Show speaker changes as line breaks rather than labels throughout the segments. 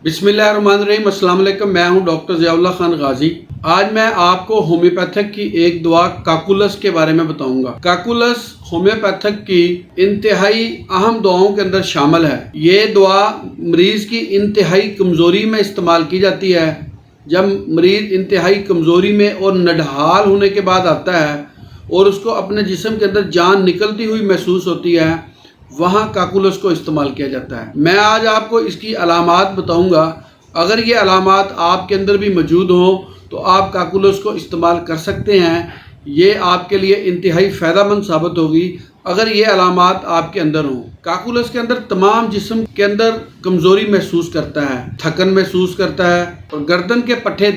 बिस्मिल्लाहिर्रहमानिर्रहीम, अस्सलाम वालेकुम। मैं हूं डॉक्टर ज़ियाउल्लाह खान गाजी। आज मैं आपको होम्योपैथिक की एक दवा काकुलस के बारे में बताऊंगा। काकुलस होम्योपैथिक की इंतहाई अहम दवाओं के अंदर शामिल है। ये दवा मरीज की इंतहाई कमज़ोरी में इस्तेमाल की जाती है। जब मरीज इंतहाई कमज़ोरी में और नढहाल होने के बाद आता है और उसको अपने जिस्म के अंदर जान निकलती हुई महसूस होती है, वहाँ काकुलस को इस्तेमाल किया जाता है। मैं आज आपको इसकी अलामात बताऊंगा। अगर ये अलामात आपके अंदर भी मौजूद हों तो आप काकुलस को इस्तेमाल कर सकते हैं। ये आपके लिए इंतहाई फ़ायदेमंद साबित होगी अगर ये अलामात आपके अंदर हों। काकुलस के अंदर तमाम जिस्म के अंदर कमज़ोरी महसूस करता है, थकन महसूस करता है और गर्दन के पट्टे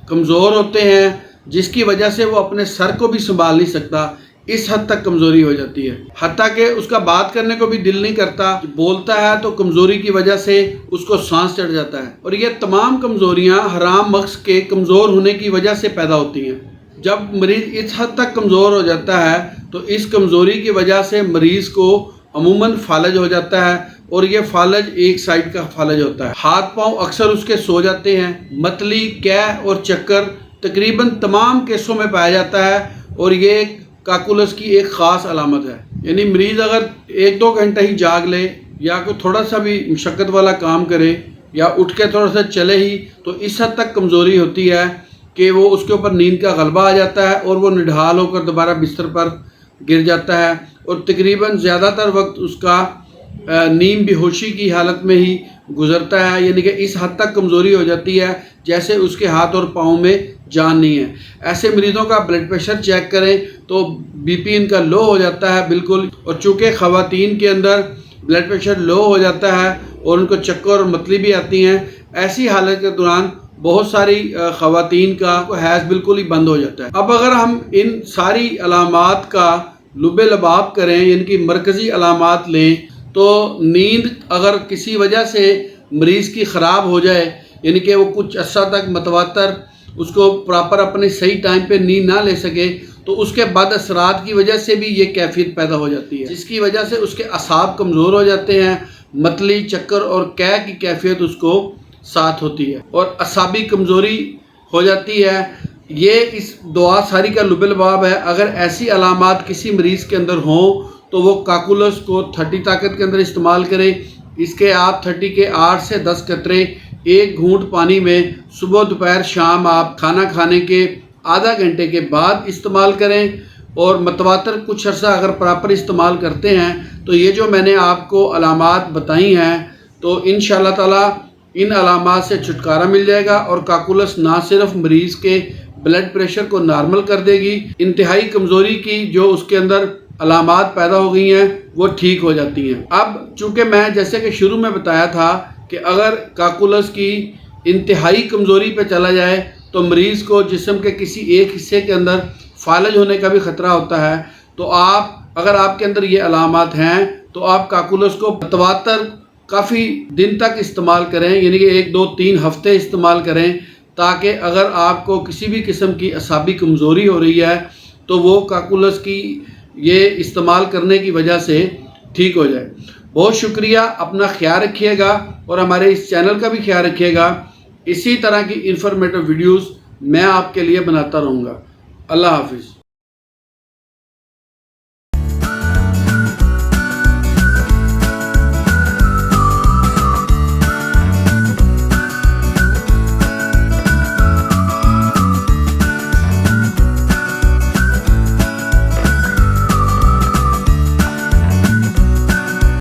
कमज़ोर होते हैं, जिसकी वजह से वो अपने सर को भी संभाल नहीं सकता। इस हद तक कमज़ोरी हो जाती है, हत्ता कि उसका बात करने को भी दिल नहीं करता। बोलता है तो कमज़ोरी की वजह से उसको सांस चढ़ जाता है। और ये तमाम कमज़ोरियाँ हराम मग़ज़ के कमज़ोर होने की वजह से पैदा होती हैं। जब मरीज़ इस हद तक कमज़ोर हो जाता है तो इस कमज़ोरी की वजह से मरीज़ को अमूमन फालज हो जाता है और ये फालज एक साइड का फालज होता है। हाथ पाँव अक्सर उसके सो जाते हैं। मतली, कै और चक्कर तकरीबन तमाम केसों में पाया जाता है और ये काकुलस की एक ख़ास अलामत है। यानी मरीज़ अगर 1-2 घंटा ही जाग ले या कोई थोड़ा सा भी मशक्क़त वाला काम करे या उठ के थोड़ा सा चले ही, तो इस हद तक कमज़ोरी होती है कि वो उसके ऊपर नींद का गलबा आ जाता है और वो निढाल होकर दोबारा बिस्तर पर गिर जाता है और तकरीबन ज़्यादातर वक्त उसका नींद बेहोशी की हालत में ही गुजरता है। यानी कि इस हद तक कमज़ोरी हो जाती है जैसे उसके हाथ और पाँव में जान नहीं है। ऐसे मरीज़ों का ब्लड प्रेशर चेक करें तो बीपी इनका लो हो जाता है बिल्कुल। और चूँकि ख़वातीन के अंदर ब्लड प्रेशर लो हो जाता है और उनको चक्कर और मतली भी आती हैं, ऐसी हालत के दौरान बहुत सारी ख़वातीन का हैज़ बिल्कुल ही बंद हो जाता है। अब अगर हम इन सारी अलामात का लुबे लबाब करें, इनकी मरकज़ी अलामात लें, तो नींद अगर किसी वजह से मरीज़ की ख़राब हो जाए, यानी कि वो कुछ अर्सा तक मतवातर उसको प्रॉपर अपने सही टाइम पे नींद ना ले सके, तो उसके बाद असरात की वजह से भी ये कैफियत पैदा हो जाती है, जिसकी वजह से उसके असाब कमज़ोर हो जाते हैं। मतली, चक्कर और कै की कैफियत उसको साथ होती है और असाबी कमज़ोरी हो जाती है। ये इस दुआ सारी का लुबे लबाब है। अगर ऐसी अलामात किसी मरीज़ के अंदर हों तो वो काकुलस को 30 ताकत के अंदर इस्तेमाल करें। इसके आप 30 के 8 से 10 कतरे 1 घूंट पानी में सुबह दोपहर शाम आप खाना खाने के आधा घंटे के बाद इस्तेमाल करें। और मतवातर कुछ अर्सा अगर प्रॉपर इस्तेमाल करते हैं तो ये जो मैंने आपको अलामात बताई हैं, तो इंशाअल्लाह ताला इन अलामात से छुटकारा मिल जाएगा और काकुलस ना सिर्फ मरीज़ के ब्लड प्रेशर को नॉर्मल कर देगी, इंतहाई कमज़ोरी की जो उसके अंदर अलामात पैदा हो गई हैं वो ठीक हो जाती हैं। अब चूँकि मैं जैसे कि शुरू में बताया था कि अगर काकुलस की इंतहाई कमज़ोरी पे चला जाए तो मरीज़ को जिस्म के किसी एक हिस्से के अंदर फालज होने का भी ख़तरा होता है। तो आप अगर आपके अंदर ये अलामात हैं तो आप काकुलस को तवातर काफ़ी दिन तक इस्तेमाल करें, यानी कि 1-2-3 हफ़्ते इस्तेमाल करें, ताकि अगर आपको किसी भी किस्म की असाबी कमज़ोरी हो रही है तो वो काकुलस की ये इस्तेमाल करने की वजह से ठीक हो जाए। बहुत शुक्रिया। अपना ख्याल रखिएगा और हमारे इस चैनल का भी ख्याल रखिएगा। इसी तरह की इंफॉर्मेटिव वीडियोस मैं आपके लिए बनाता रहूँगा। अल्लाह हाफिज़।